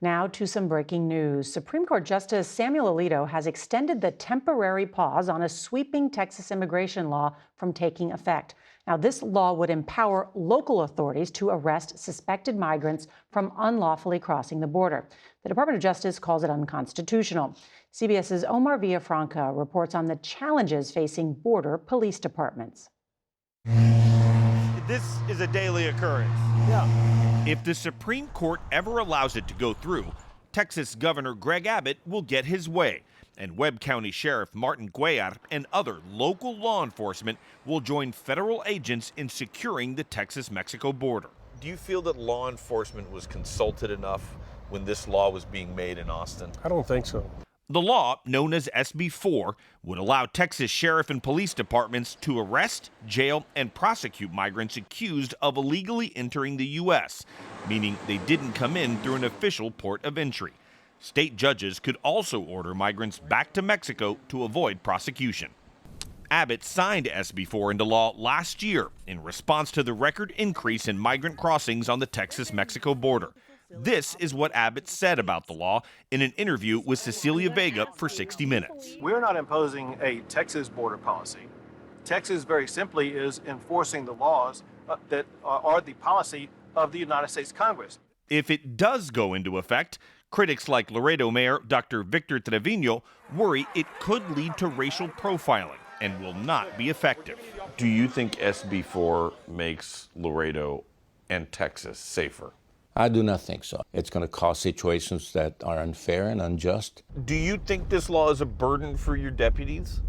Now to some breaking news. Supreme Court Justice Samuel Alito has extended the temporary pause on a sweeping Texas immigration law from taking effect. Now, this law would empower local authorities to arrest suspected migrants from unlawfully crossing the border. The Department of Justice calls it unconstitutional. CBS's Omar Villafranca reports on the challenges facing border police departments. This is a daily occurrence. Yeah. If the Supreme Court ever allows it to go through, Texas Governor Greg Abbott will get his way, and Webb County Sheriff Martin Cuellar and other local law enforcement will join federal agents in securing the Texas-Mexico border. Do you feel that law enforcement was consulted enough when this law was being made in Austin? I don't think so. The law, known as SB 4, would allow Texas sheriff and police departments to arrest, jail, and prosecute migrants accused of illegally entering the U.S., meaning they didn't come in through an official port of entry. State judges could also order migrants back to Mexico to avoid prosecution. Abbott signed SB 4 into law last year in response to the record increase in migrant crossings on the Texas-Mexico border. This is what Abbott said about the law in an interview with Cecilia Vega for 60 Minutes. We're not imposing a Texas border policy. Texas very simply is enforcing the laws that are the policy of the United States Congress. If it does go into effect, critics like Laredo Mayor Dr. Victor Trevino worry it could lead to racial profiling and will not be effective. Do you think SB 4 makes Laredo and Texas safer? I do not think so. It's going to cause situations that are unfair and unjust. Do you think this law is a burden for your deputies?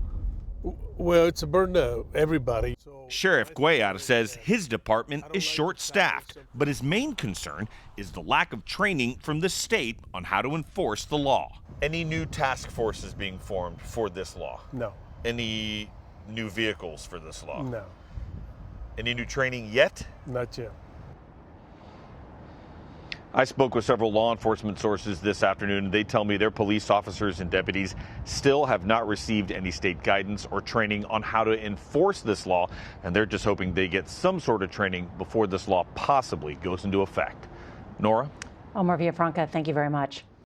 Well, it's a burden to everybody. Sheriff Cuellar says his department is short-staffed, but his main concern is the lack of training from the state on how to enforce the law. Any new task forces being formed for this law? No. Any new vehicles for this law? No. Any new training yet? Not yet. I spoke with several law enforcement sources this afternoon. They tell me their police officers and deputies still have not received any state guidance or training on how to enforce this law, and they're just hoping they get some sort of training before this law possibly goes into effect. Norah? Omar Villafranca, thank you very much.